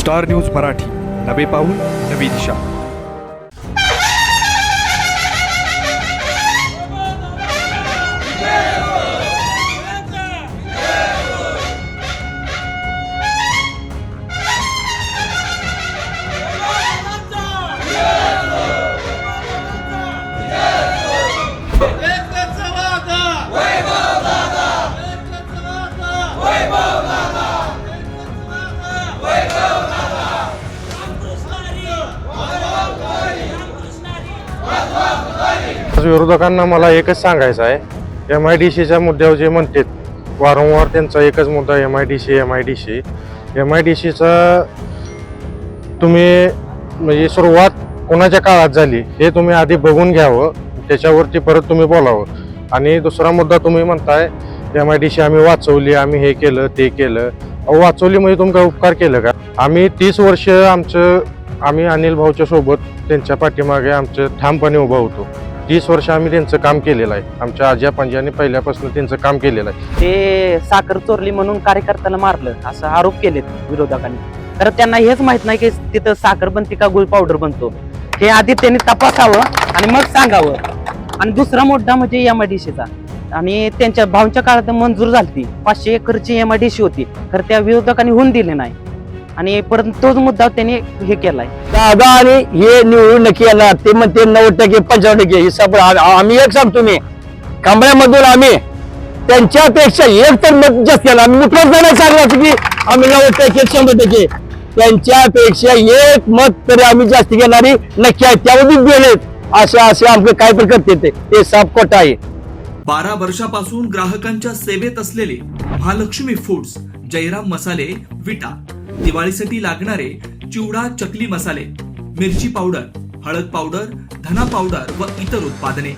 Star news Marathi, नवे पाऊल नवी दिशा. विरोधकांना मला एकच सांगायचं आहे, MIDCच्या मुद्द्यावर जे म्हणतात वारंवार त्यांचा एकच मुद्दा MIDCचा तुम्ही म्हणजे सुरुवात कोणाच्या काळात झाली हे तुम्ही आधी बघून घ्यावं, त्याच्यावरती परत तुम्ही बोलावं. आणि दुसरा मुद्दा तुम्ही म्हणताय MIDC आम्ही वाचवली, आम्ही हे केलं ते केलं. वाचवली म्हणजे तुम्ही काय उपकार केलं का? आम्ही 30 वर्ष आम्ही अनिल भाऊच्या सोबत त्यांच्या पाठीमागे आमचं ठामपणे उभा होतो. 30 वर्ष आम्ही त्यांचं काम केलेलं आहे. आमच्या आज्या पंजाने पहिल्यापासून त्यांचं काम केलेलं आहे. ते साखर चोरली म्हणून कार्यकर्त्याला मारलं असं आरोप केलेत विरोधकांनी. तर त्यांना हेच माहित नाही की तिथं साखर बनते का गुळ पावडर बनतो, हे आधी त्यांनी तपासावं आणि मग सांगावं. आणि दुसरा मुद्दा म्हणजे MIDCचा, आणि त्यांच्या भाऊंच्या काळात मंजूर झाली 500 एकरची MIDC होती, तर त्या विरोधकांनी होऊन दिले नाही. आणि परत तोच मुद्दा त्यांनी हे केलाय. दादा आणि हे निवडून नक्की येणार, ते म्हणते 90% 95% हिसाब. आम्ही एक सांगतो, मी कांबळ्यामधून आम्ही त्यांच्यापेक्षा एक तर मत जास्त केलं. आम्ही मुठच नाही सांगणार की आम्ही 90% 100%, त्यांच्यापेक्षा एक मत तरी आम्ही जास्त घेणारी नक्की आहे. त्यामध्ये गेलेत असे आमचं काय पण करते ते साफ खोटा आहे. 12 वर्षापासून ग्राहकांच्या सेवेत असलेले महालक्ष्मी फूड्स जयराम मसाले विटा. दिवाळीसाठी लागणारे चिवडा चकली मसाले, मिरची पावडर, हळद पावडर, धना पावडर व इतर उत्पादने,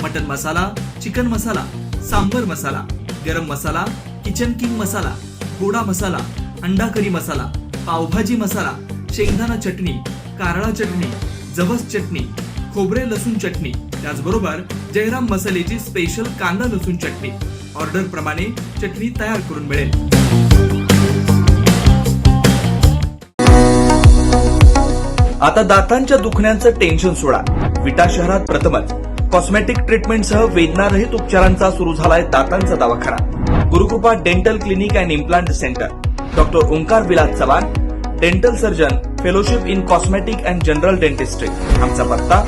मटन मसाला, चिकन मसाला, सांबर मसाला, गरम मसाला, किचन किंग मसाला, गोडा मसाला, अंडा करी मसाला, पावभाजी मसाला, शेंगदाणा चटणी, कारळा चटणी, जवस चटणी, खोबरे लसूण चटणी, त्याचबरोबर जयराम मसालेची स्पेशल कांदा लसूण चटणी. ऑर्डर प्रमाणे चटणी तयार करून मिळेल. आता दातांच्या दुखण्यांचं टेन्शन सोडा. विटा शहरात प्रथमच कॉस्मेटिक ट्रीटमेंटसह वेदनारहित उपचारांचा सुरू झालाय दातांचा दवाखाना. Gurukrupa dental clinic and implant centre. Doctor Omkar Vilas Chavan, dental surgeon, fellowship in cosmetic and general dentistry. आमचा पत्ता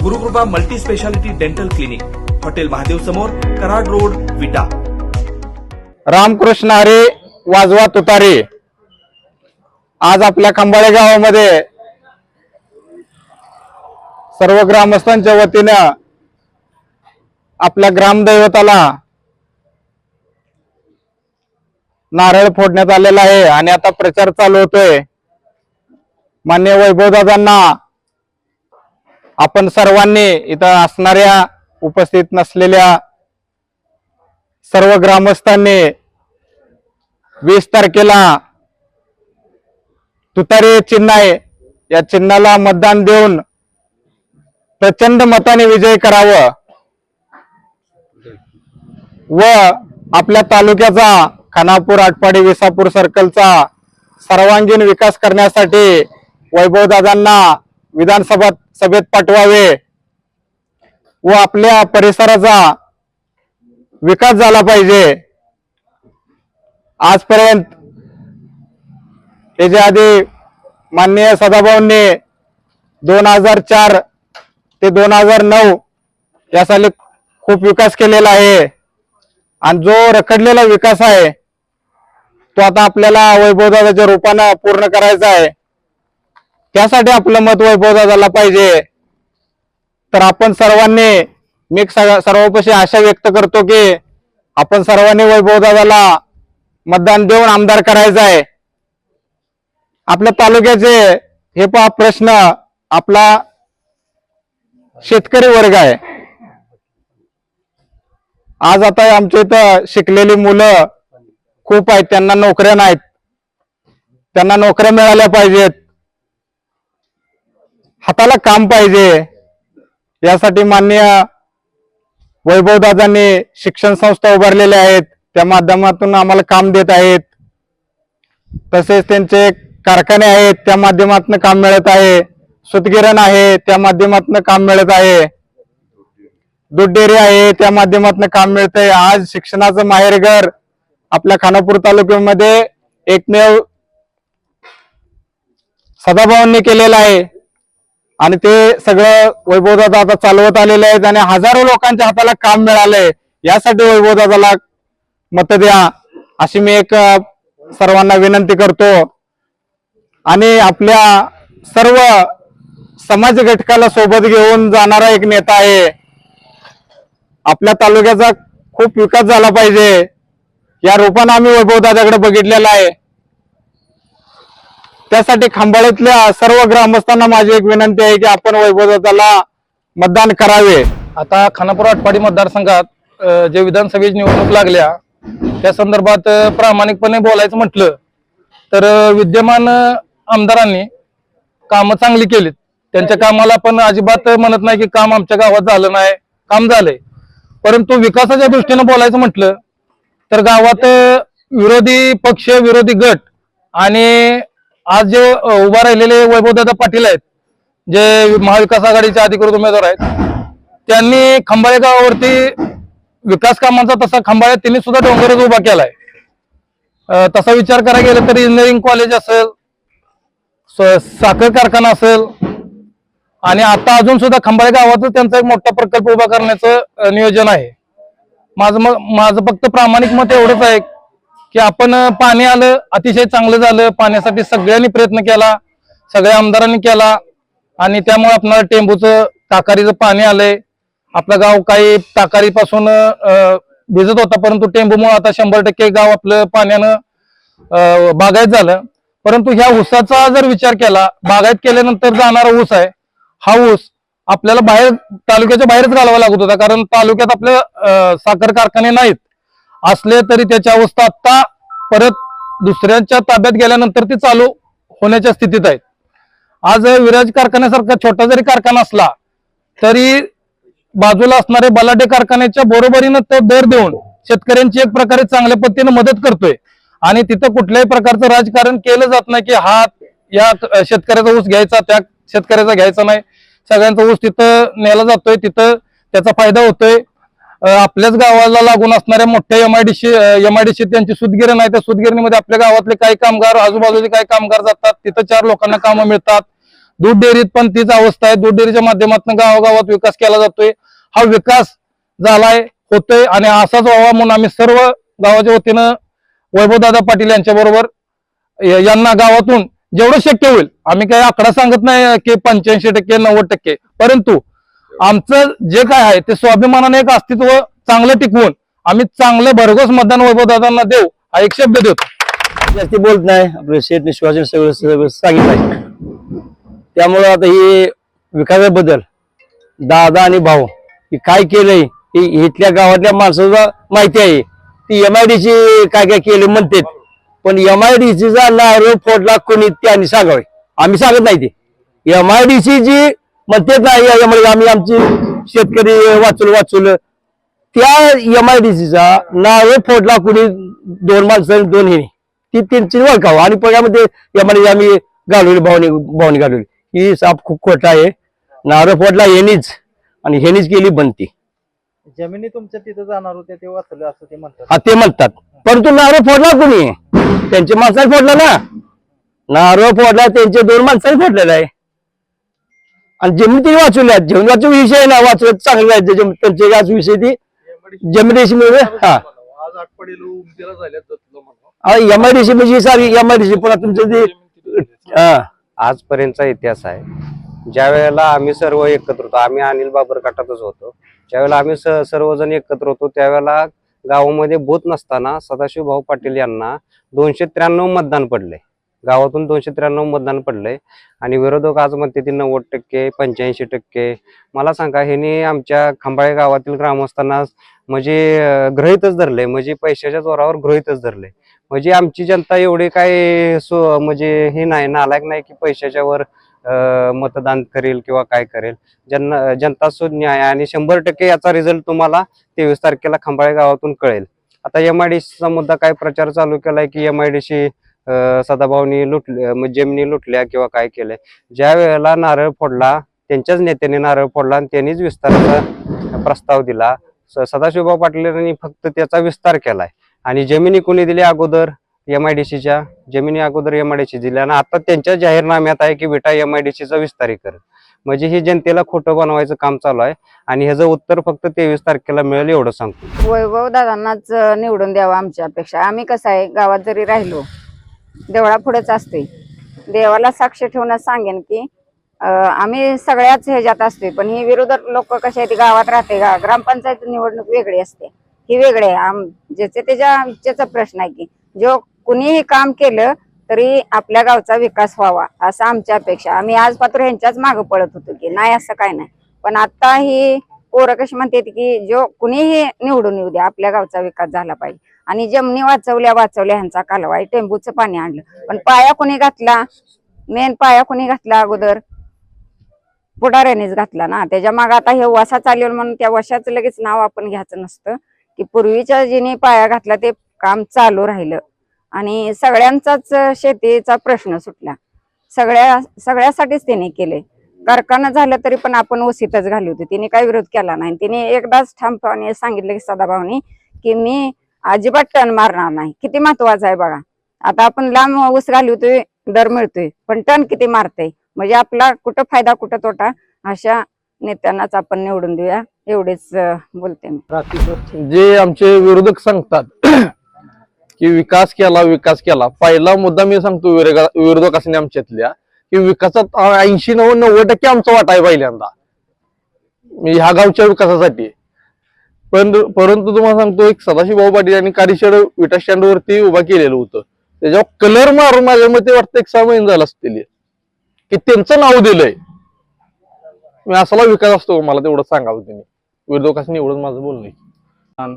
Gurukrupa multi speciality dental clinic, hotel Mahadev समोर, कराड रोड, विटा. रामकृष्ण हरी, वाजवा तुतारी. आज आपल्या खंबाळे गावामध्ये सर्व ग्रामस्थांच्या वतीनं आपल्या ग्रामदैवताला नारळ फोडण्यात आलेला आहे आणि आता प्रचार चालू होतोय. माननीय वैभवदादांना आपण सर्वांनी, इथं असणाऱ्या उपस्थित नसलेल्या सर्व ग्रामस्थांनी 20 तारखेला तुतारी चिन्ह आहे, या चिन्हाला मतदान देऊन प्रचंड मताने विजय करावं व आपल्या तालुक्याचा, खानापूर, आटपाडी, विसापूर सर्कलचा सर्वांगीण विकास करण्यासाठी वैभवदादांना विधानसभा सभेत पाठवावे व आपल्या परिसराचा विकास झाला पाहिजे. आजपर्यंत त्याच्या आधी माननीय सदाभाऊंनी 2004 ते 2009 या साली खूप विकास केलेला आहे आणि जो रखडलेला विकास आहे तो आता आपल्याला वैभवदादाच्या रूपानं पूर्ण करायचा आहे. त्यासाठी आपलं मत वैभवदादाला पाहिजे. तर आपण सर्वांनी, मी सर्वपक्षी आशा व्यक्त करतो की आपण सर्वांनी वैभवदादाला मतदान देऊन आमदार करायचं आहे. आपल्या तालुक्याचे हे प्रश्न आपला शेतकरी वर्ग आहे. आज आता आमच्या इथं शिकलेली मुलं खूप आहेत, त्यांना नोकऱ्या नाहीत. त्यांना नोकऱ्या मिळाल्या पाहिजेत, हाताला काम पाहिजे. यासाठी माननीय वैभवदादांनी शिक्षण संस्था उभारलेल्या आहेत, त्या माध्यमातून आम्हाला काम देत आहेत. तसेच त्यांचे कारखाने आहेत त्या माध्यमातून काम मिळत आहे, सूतगिरण आहे त्या माध्यमातून काम मिळत आहे, दूध डेअरी आहे त्या माध्यमातून काम मिळतंय. आज शिक्षणाचं माहेरघर आपल्या खानापूर तालुक्यामध्ये एकमेव सदाभाऊंनी केलेलं आहे आणि ते सगळं वैभवदादा आता चालवत आलेले आहेत आणि हजारो लोकांच्या हाताला काम मिळालंय. यासाठी वैभवदादाला मत द्या अशी मी एक सर्वांना विनंती करतो. आणि आपल्या सर्व समाज घटकाला सोबत घेऊन जाणारा एक नेता आहे. आपल्या तालुक्याचा खूप विकास झाला पाहिजे या रूपानं आम्ही वैभवदादाकडे बघितलेला आहे. त्यासाठी खंबाळ्यातल्या सर्व ग्रामस्थांना माझी एक विनंती आहे की आपण वैभवदादाला मतदान करावे. आता खानापूर आटपाडी मतदारसंघात जे विधानसभेची निवडणूक लागल्या त्या संदर्भात प्रामाणिकपणे बोलायचं म्हटलं तर विद्यमान आमदारांनी कामं चांगली केलीत. त्यांच्या कामाला आपण अजिबात म्हणत नाही की काम आमच्या गावात झालं नाही, काम झालंय. परंतु विकासाच्या दृष्टीनं बोलायचं म्हटलं तर गावात विरोधी पक्ष, विरोधी गट आणि आज जे उभा राहिलेले वैभवदादा पाटील आहेत, जे महाविकास आघाडीचे अधिकृत उमेदवार आहेत, त्यांनी खंबाळे गावावरती विकास कामांचा तसा खंबाळ्यात त्यांनी सुद्धा डोंगरच उभा केलाय. तसा विचार करायला गेला तर इंजिनिअरिंग कॉलेज असेल, साखर कारखाना असेल आणि आता अजून सुद्धा खंबाळे गावातच त्यांचा एक मोठा प्रकल्प उभा करण्याचं नियोजन आहे. माझं फक्त प्रामाणिक मत एवढंच आहे की आपण पाणी आलं, अतिशय चांगलं झालं. पाण्यासाठी सगळ्यांनी प्रयत्न केला, सगळ्या आमदारांनी केला आणि त्यामुळे आपल्याला टेंबूचं ताकारीचं पाणी आलंय. आपलं गाव काही ताकारीपासून भिजत होता परंतु टेंबूमुळे आता 100% गाव आपलं पाण्यानं बागायत झालं. परंतु ह्या ऊसाचा जर विचार केला, बागायत केल्यानंतर जाणारा ऊस आहे, हा ऊस आपल्याला बाहेर तालुक्याच्या बाहेरच घालावा लागत होता. कारण तालुक्यात आपले साखर कारखाने नाहीत. असले तरी त्याची अवस्था आता परत दुसऱ्यांच्या ताब्यात गेल्यानंतर ती चालू होण्याच्या स्थितीत आहेत. आज विराज कारखान्यासारखा छोटा जरी कारखाना असला तरी बाजूला असणारे बलाढ्य कारखान्याच्या बरोबरीनं तो दर देऊन शेतकऱ्यांची एक प्रकारे चांगल्या पद्धतीने मदत करतोय. आणि तिथं कुठल्याही प्रकारचं राजकारण केलं जात नाही की हा या शेतकऱ्याचा ऊस घ्यायचा, त्या शेतकऱ्याचा घ्यायचा नाही. सगळ्यांचा ऊस तिथं नेला जातोय, तिथं त्याचा फायदा होतोय. आपल्याच गावाला लागून असणाऱ्या मोठ्या एमआयडीसी त्यांची सूतगिरण आहे. त्या सूतगिरणीमध्ये आपल्या गावातले काही कामगार, आजूबाजूचे काही कामगार जातात, तिथं 4 लोकांना कामं मिळतात. दूध डेअरीत पण तीच अवस्था आहे. दूध डेअरीच्या माध्यमातून गावागावात विकास केला जातोय. हा विकास झालाय, होतोय आणि असाच व्हावा म्हणून आम्ही सर्व गावाच्या वतीनं वैभवदादा पाटील यांच्या बरोबर यांना गावातून जेवढं शक्य होईल, आम्ही काही आकडा सांगत नाही की 85% 90%, परंतु आमचं जे काय आहे ते स्वाभिमानाने एक अस्तित्व चांगलं टिकवून आम्ही चांगलं भरघोस मतदान वैभवदादांना देऊ हा एक शब्द देतो. जास्ती बोलत नाही, आपलं शेठ निश्वासन सगळं सांगितलं आहे. त्यामुळं आता हे विकासाबद्दल दादा आणि भाऊ हे काय केलंय हे इथल्या गावातल्या माणसाला माहिती आहे. ती एमआयडीसी काय काय केले म्हणतात, पण एमआयडीसीचा नारळ फोडला कोणी त्यांनी सांगावे, आम्ही सांगत नाही. ते एमआयडीसी जी म्हणतात नाही आम्ही आमची शेतकरी वाचवलं त्या एमआयडीसीचा नारळ फोडला कोणी 2 माणसं 2 हे ती त्यांची ओळखावं आणि पगामध्ये एमआयडीसी आम्ही घालवली, भावनी घालवली. ही साप खूप खोटा आहे. नारळ फोडला हेनीच आणि हेनीच केली बनती. जमिनी तुमच्या तिथं जाणार होत्या ते वाचलं असं ते म्हणतात. हा ते म्हणतात, परंतु नारळ फोडला कोणी? त्यांच्या माणसाने फोडला ना. नारळ फोडला त्यांचे 2 माणसाने फोडलेला आहे आणि जमीन तिने वाचवल्या. जमिनीचा विषय ना वाचवत चांगला आहे. त्यांचे आज विषय ती जमिनीशी मिळवे. हा एमआयडीसी म्हणजे सारी एमआयडीसी पुन्हा तुमचं ते आजपर्यंतचा इतिहास आहे. ज्या वेळेला आम्ही सर्व एकत्र होतो, आम्ही अनिल बाबर गटातच होतो, ज्यावेळेला आम्ही सर्वजण एकत्र होतो त्यावेळेला गावामध्ये बूथ नसताना सदाशिव भाऊ पाटील यांना 293 मतदान पडले. गावातून 293 मतदान पडलंय आणि विरोधक आज म्हणते ती 90%, 85%. मला सांगा, ह्यांनी आमच्या खंबाळे गावातील ग्रामस्थांना म्हणजे गृहीतच धरले, म्हणजे पैशाच्या जोरावर गृहीतच धरले. म्हणजे आमची जनता एवढी काय म्हणजे हे नाही, नालायक नाही की पैशाच्या वर मतदान करेल किंवा काय करेल. जनता सुद्धा न्याय आणि 100% याचा रिझल्ट तुम्हाला 23 तारखेला खंबाळे गावातून कळेल. आता एमआयडीसीचा मुद्दा काय प्रचार चालू केलाय की एमआयडीसी सदाभाऊनी जमिनी लुटल्या किंवा काय केलंय. ज्या वेळेला नारळ फोडला, त्यांच्याच नेत्याने नारळ फोडला आणि त्यांनीच विस्ताराचा प्रस्ताव दिला. सदाशिवभाऊ पाटील यांनी फक्त त्याचा विस्तार केलाय. आणि जमिनी कोणी दिली अगोदर? MIDCच्या जमिनी अगोदर MIDC दिल्या आणि आता त्यांच्या जाहीरनाम्यात आहे की विटा MIDCचा विस्तारीकरण. म्हणजे ही जनतेला खोटं बनवायचं काम चालू आहे आणि ह्याचं उत्तर फक्त 23 तारखेला मिळेल एवढं सांगतो. वैभव दादांनाच निवडून द्यावं आमच्या अपेक्षा. आम्ही कसं आहे, गावात जरी राहिलो देवळा पुढेच असते. देवाला साक्ष ठेवून सांगेन की आम्ही सगळ्याच ह्याच्यात असते, पण ही विरोधक लोक कसे आहेत, गावात राहते. ग्रामपंचायत निवडणूक वेगळी असते, ही वेगळी आहे. ज्याचे त्याच्या इच्छेचा प्रश्न आहे की जो कुणीही काम केलं तरी आपल्या गावचा विकास व्हावा असं आमच्या अपेक्षा. आम्ही आज पात्र ह्यांच्याच मागे पडत होतो की नाही असं काय नाही, पण आता ही पोरं कशी म्हणते की जो कुणीही निवडून येऊ द्या, आपल्या गावचा विकास झाला पाहिजे. आणि जमिनी वाचवल्या ह्यांचा कालवा आहे. टेंबूचं पाणी आणलं, पण पाया कोणी घातला? मेन पाया कोणी घातला अगोदर? पुढाऱ्यानेच घातला ना. त्याच्या मागे आता हे वसा चालेल म्हणून त्या वशाचं लगेच नाव आपण घ्यायचं नसतं की पूर्वीच्या जिने पाया घातला ते काम चालू राहिलं आणि सगळ्यांचाच शेतीचा प्रश्न सुटला. सगळ्यासाठीच त्याने केले. कारखाना झालं तरी पण आपण वसीतच घाली होती, तिने काही विरोध केला नाही. तिने एकदाच ठामपणे सांगितलं की सदाभाऊनी की मी अजिबात टन मारणार नाही. किती महत्वाचं आहे बघा. आता आपण लांब ऊस घालवतोय, दर मिळतोय, पण टन किती मारतय? म्हणजे आपला कुठं फायदा कुठं तोटा. अशा नेत्यांनाच आपण निवडून देऊया एवढेच बोलते मी. जे आमचे विरोधक सांगतात की विकास केला, पहिला मुद्दा मी सांगतो विरोधक असणे आमच्यातल्या की विकासात 80-90% आमचा वाटा आहे पहिल्यांदा ह्या गावच्या विकासासाठी. पण परंतु तुम्हाला सांगतो, एक सदाशिवभाऊ पाटील यांनी कारीशेड विटा स्टँड वरती उभा केलेलं होतं. त्याच्यावर कलर मारून माझ्या मते वाटतं 1-6 महिने झाला असतील की त्यांचं नाव दिलंय. मी असाला विकास असतो, मला तेवढं सांगावं तुम्ही. विरोधकांनी एवढंच माझं बोलणं.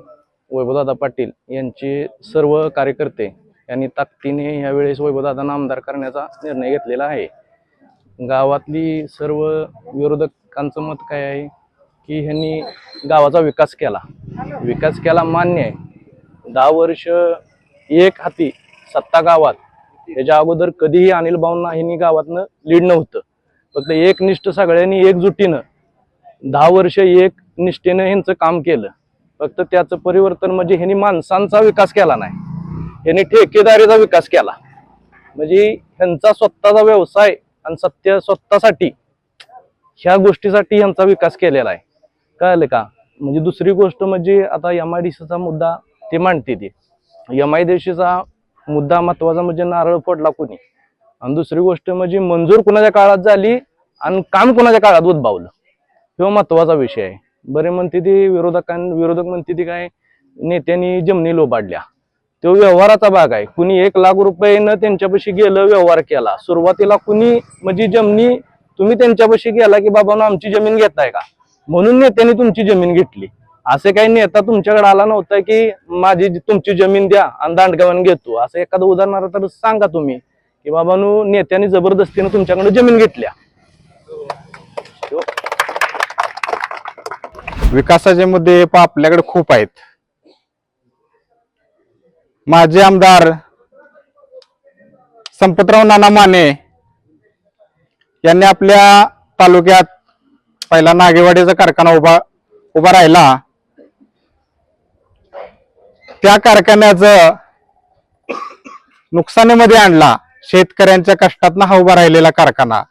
वैभवदादा पाटील यांचे सर्व कार्यकर्ते यांनी ताकदीने यावेळेस वैभवदादांना आमदार करण्याचा निर्णय घेतलेला आहे. गावातली सर्व विरोधकांचं मत काय आहे की ह्यांनी गावाचा विकास केला मान्य आहे. 10 वर्ष एक हाती सत्ता गावात. त्याच्या अगोदर कधीही अनिल भाऊंना ह्यांनी गावातनं लीड नव्हतं. फक्त एकनिष्ठ सगळ्यांनी एकजुटीनं 10 वर्ष एक निष्ठेनं ह्यांचं काम केलं. फक्त त्याचं परिवर्तन म्हणजे ह्यांनी माणसांचा विकास केला नाही, ह्यांनी ठेकेदारीचा विकास केला. म्हणजे ह्यांचा स्वतःचा व्यवसाय आणि सत्य स्वतःसाठी ह्या गोष्टीसाठी ह्यांचा विकास केलेला आहे. कळलं का? म्हणजे दुसरी गोष्ट म्हणजे आता MIDCचा मुद्दा ते मांडते. ते MIDCचा मुद्दा महत्वाचा म्हणजे नारळ फोडला कोणी, आणि दुसरी गोष्ट म्हणजे मंजूर कुणाच्या काळात झाली आणि काम कुणाच्या काळात उद्भवलं, हे महत्वाचा विषय आहे. बरे म्हणते ते विरोधक म्हणते ते काय नेत्यांनी जमिनी लोबाडल्या, तो व्यवहाराचा भाग आहे. कुणी 1 लाख रुपयेनं त्यांच्यापाशी गेलं, व्यवहार केला. सुरुवातीला कुणी म्हणजे जमिनी तुम्ही त्यांच्यापाशी गेला की बाबा आमची जमीन घेताय का म्हणून नेत्यांनी तुमची जमीन घेतली. असे काही नेता तुमच्याकडे आला नव्हता की माझी तुमची जमीन द्या आणि दांडगावाने घेतो. असं एखादं उदाहरण तर सांगा तुम्ही की बाबांनो नेत्यांनी जबरदस्तीने तुमच्याकडे जमीन घेतल्या. विकासाचे मुद्दे आपल्याकडे खूप आहेत. माजी आमदार संपतराव नाना माने यांनी आपल्या तालुक्यात पहिला नागेवाडीचा कारखाना उभा राहिला. त्या कारखान्याचं नुकसानीमध्ये आणला. शेतकऱ्यांच्या कष्टातनं हा उभा राहिलेला कारखाना,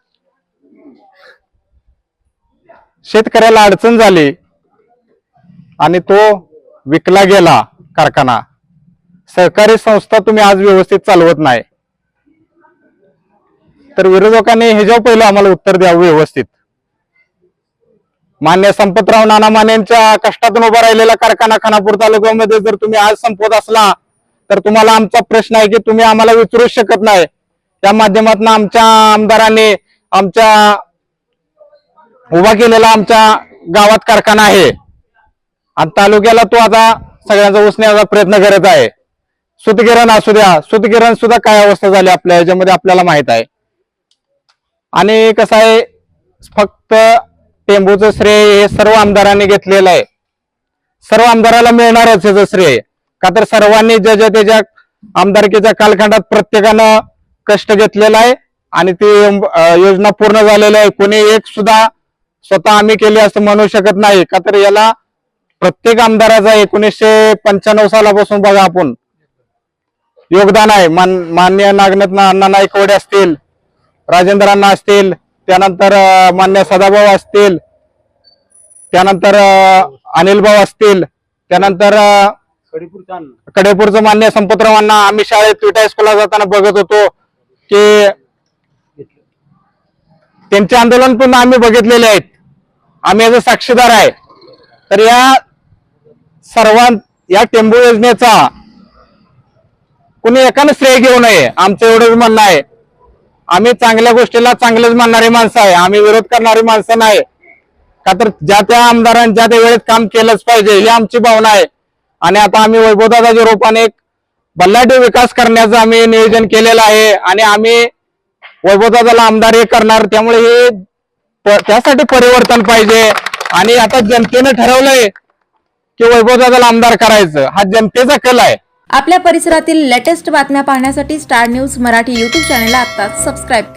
शेतकऱ्याला अडचण झाली आणि तो विकला गेला कारखाना. सहकारी संस्था तुम्ही आज व्यवस्थित चालवत नाही, तर विरोधकांनी ह्याच्यावर पहिलं आम्हाला उत्तर द्यावं व्यवस्थित. मान्य संपतराव नाना मानेंच्या कष्टातून उभा राहिलेला कारखाना खानापूर तालुक्यामध्ये जर तुम्ही आज संपवत असला तर तुम्हाला आमचा प्रश्न आहे की तुम्ही आम्हाला विचारूच शकत नाही. त्या माध्यमातून आमच्या आमदारांनी आमच्या उभा केलेला आमच्या गावात कारखाना आहे आणि तालुक्याला तो आता सगळ्यांचा उसण्याचा प्रयत्न करत आहे. सुतगिरण असू द्या, सुतगिरण सुद्धा काय अवस्था झाली आपल्या ह्याच्यामध्ये आपल्याला माहित आहे. आणि कसं आहे, फक्त टेंबूचं श्रेय हे सर्व आमदारांनी घेतलेलं आहे. सर्व आमदाराला मिळणारच ह्याचं श्रेय, का तर सर्वांनी ज्या त्याच्या आमदारकीच्या कालखंडात प्रत्येकानं कष्ट घेतलेलं आहे आणि ती योजना पूर्ण झालेली आहे. कोणी एक सुद्धा स्वतः आम्ही केली असं म्हणू शकत नाही का, तर याला प्रत्येक आमदाराचा 1995 सालापासून बघा आपण योगदान आहे. माननीय नागनाथ अण्णा नाईकवाडे असतील, राजेंद्र अण्णा असतील, त्यानंतर मान्य सदाभाऊ असतील, त्यानंतर अनिल भाऊ असतील, त्यानंतर कडेपूरचं मान्य संपतराव अण्णा. आम्ही शाळेत विटा हायस्कूलला जाताना बघत होतो की त्यांचे आंदोलन पण आम्ही बघितलेले आहेत, आम्ही याचा साक्षीदार आहे. तर या या टेंबू योजनेचा कुणी एकानं श्रेय घेऊ नये, आमचं एवढंच म्हणणं आहे. आम्ही चांगल्या गोष्टीला चांगलेच म्हणणारी माणसं आहे, आम्ही विरोध करणारी माणसं नाही. का तर ज्या त्या आमदारांनी ज्या त्या वेळेत काम केलंच पाहिजे ही आमची भावना आहे. आणि आता आम्ही वैभवदादाच्या रूपाने एक बल्लाढ्य विकास करण्याचं आम्ही नियोजन केलेलं आहे आणि आम्ही वैभवदादाला आमदार हे करणार. त्यामुळे हे त्यासाठी परिवर्तन पाहिजे आणि आता जनतेनं ठरवलंय की वैभवदादाला आमदार करायचं, हा जनतेचा कल आहे. आपल्या परिसरातील लेटेस्ट बातम्या पाहण्यासाठी स्टार न्यूज मराठी YouTube चॅनलला आत्ताच सबस्क्राईब करा.